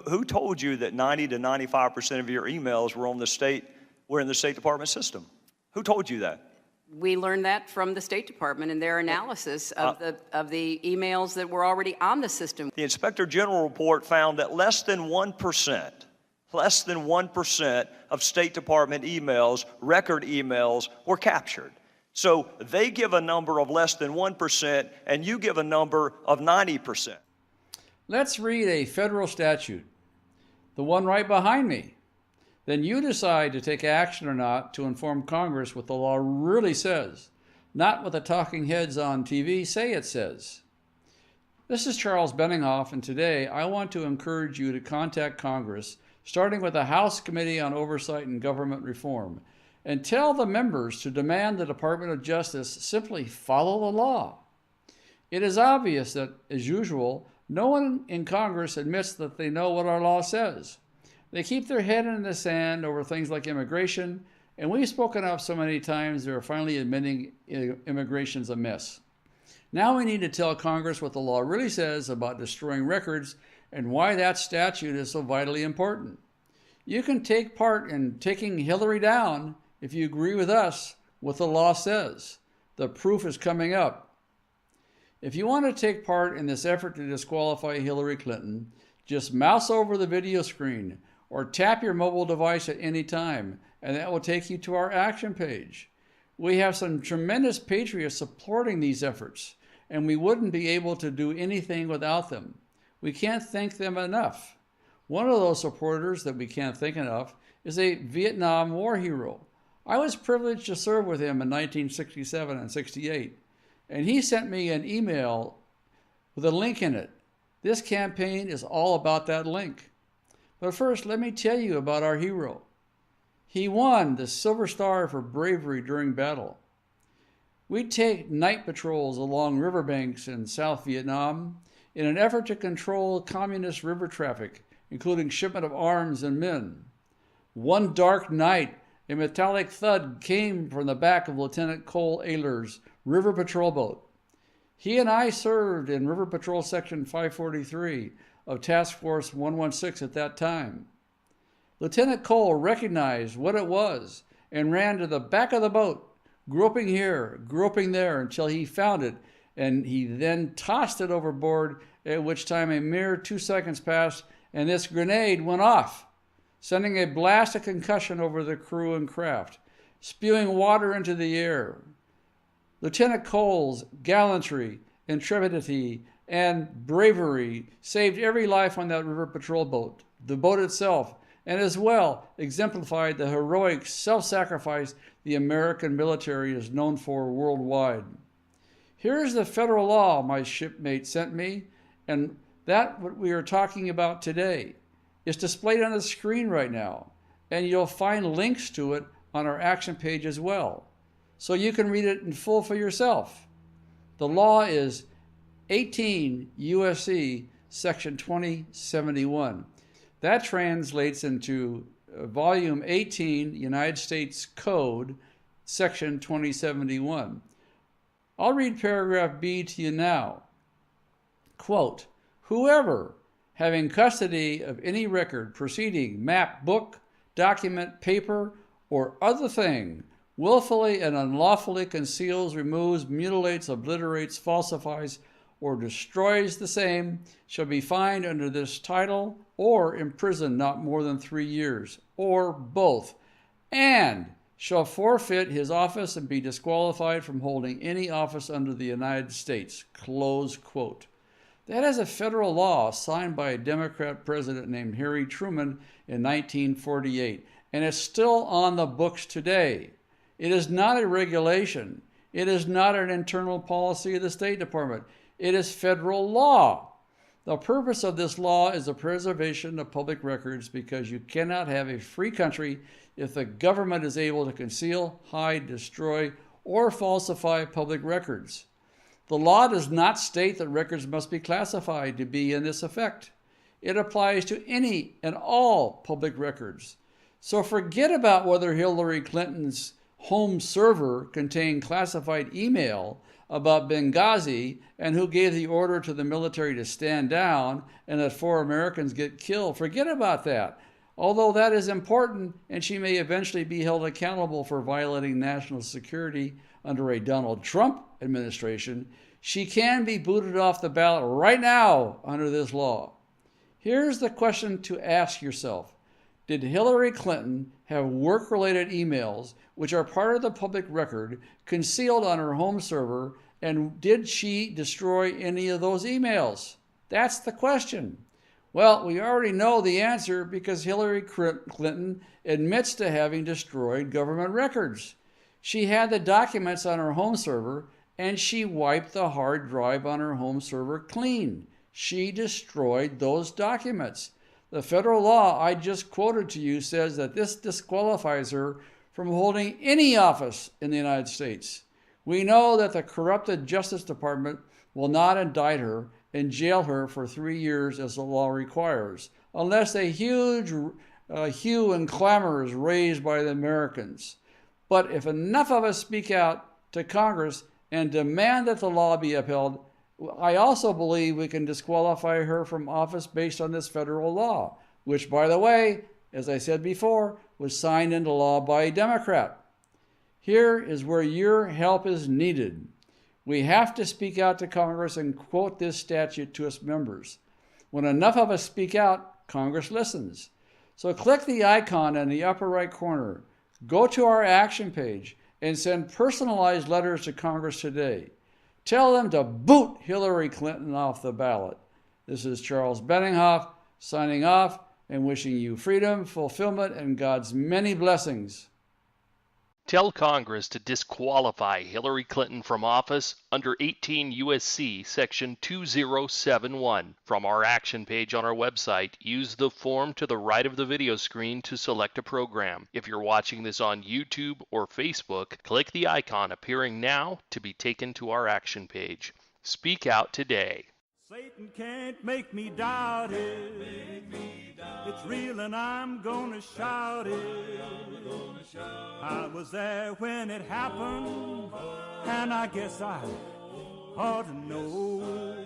Who told you that 90 to 95% of your emails were in the State Department system? Who told you that? We learned that from the State Department and their analysis of the emails that were already on the system. The Inspector General report found that less than 1% of State Department emails, record emails, were captured. So they give a number of less than 1%, and you give a number of 90%. Let's read a federal statute, the one right behind me. Then you decide to take action or not to inform Congress what the law really says, not what the talking heads on TV say it says. This is Charles Benninghoff, and today I want to encourage you to contact Congress, starting with the House Committee on Oversight and Government Reform, and tell the members to demand the Department of Justice simply follow the law. It is obvious that, as usual, no one in Congress admits that they know what our law says. They keep their head in the sand over things like immigration, and we've spoken up so many times they're finally admitting immigration's a mess. Now we need to tell Congress what the law really says about destroying records and why that statute is so vitally important. You can take part in taking Hillary down if you agree with us what the law says. The proof is coming up. If you want to take part in this effort to disqualify Hillary Clinton, just mouse over the video screen or tap your mobile device at any time, and that will take you to our action page. We have some tremendous patriots supporting these efforts, and we wouldn't be able to do anything without them. We can't thank them enough. One of those supporters that we can't thank enough is a Vietnam War hero. I was privileged to serve with him in 1967 and 68, and he sent me an email with a link in it. This campaign is all about that link. But first, let me tell you about our hero. He won the Silver Star for bravery during battle. We take night patrols along riverbanks in South Vietnam in an effort to control communist river traffic, including shipment of arms and men. One dark night, a metallic thud came from the back of Lieutenant Cole Ayler's river patrol boat. He and I served in River Patrol Section 543 of Task Force 116 at that time. Lieutenant Cole recognized what it was and ran to the back of the boat, groping here, groping there until he found it, and he then tossed it overboard, at which time a mere 2 seconds passed and this grenade went off, sending a blast of concussion over the crew and craft, spewing water into the air. Lieutenant Cole's gallantry, intrepidity, and bravery saved every life on that river patrol boat, the boat itself, and as well exemplified the heroic self-sacrifice the American military is known for worldwide. Here's the federal law my shipmate sent me, and that what we are talking about today is displayed on the screen right now, and you'll find links to it on our action page as well, so you can read it in full for yourself. The law is 18 U.S.C. Section 2071. That translates into Volume 18, United States Code, Section 2071. I'll read paragraph B to you now. Quote, whoever having custody of any record, proceeding, map, book, document, paper, or other thing, willfully and unlawfully conceals, removes, mutilates, obliterates, falsifies, or destroys the same shall be fined under this title or imprisoned not more than 3 years, or both, and shall forfeit his office and be disqualified from holding any office under the United States. Close quote. That is a federal law signed by a Democrat president named Harry Truman in 1948, and it's still on the books today. It is not a regulation. It is not an internal policy of the State Department. It is federal law. The purpose of this law is the preservation of public records, because you cannot have a free country if the government is able to conceal, hide, destroy, or falsify public records. The law does not state that records must be classified to be in this effect. It applies to any and all public records. So forget about whether Hillary Clinton's home server contained classified email about Benghazi and who gave the order to the military to stand down and that 4 Americans get killed. Forget about that. Although that is important, and she may eventually be held accountable for violating national security under a Donald Trump administration, she can be booted off the ballot right now under this law. Here's the question to ask yourself. Did Hillary Clinton have work-related emails, which are part of the public record, concealed on her home server, and did she destroy any of those emails? That's the question. Well, we already know the answer because Hillary Clinton admits to having destroyed government records. She had the documents on her home server, and she wiped the hard drive on her home server clean. She destroyed those documents. The federal law I just quoted to you says that this disqualifies her from holding any office in the United States. We know that the corrupted Justice Department will not indict her and jail her for 3 years as the law requires, unless a huge hue and clamor is raised by the Americans. But if enough of us speak out to Congress and demand that the law be upheld, I also believe we can disqualify her from office based on this federal law, which, by the way, as I said before, was signed into law by a Democrat. Here is where your help is needed. We have to speak out to Congress and quote this statute to its members. When enough of us speak out, Congress listens. So click the icon in the upper right corner, go to our action page, and send personalized letters to Congress today. Tell them to boot Hillary Clinton off the ballot. This is Charles Benninghoff signing off and wishing you freedom, fulfillment, and God's many blessings. Tell Congress to disqualify Hillary Clinton from office under 18 U.S.C. Section 2071. From our action page on our website, use the form to the right of the video screen to select a program. If you're watching this on YouTube or Facebook, click the icon appearing now to be taken to our action page. Speak out today. Satan can't make me doubt it. It's real and I'm gonna shout it. I was there when it happened, and I guess I ought to know.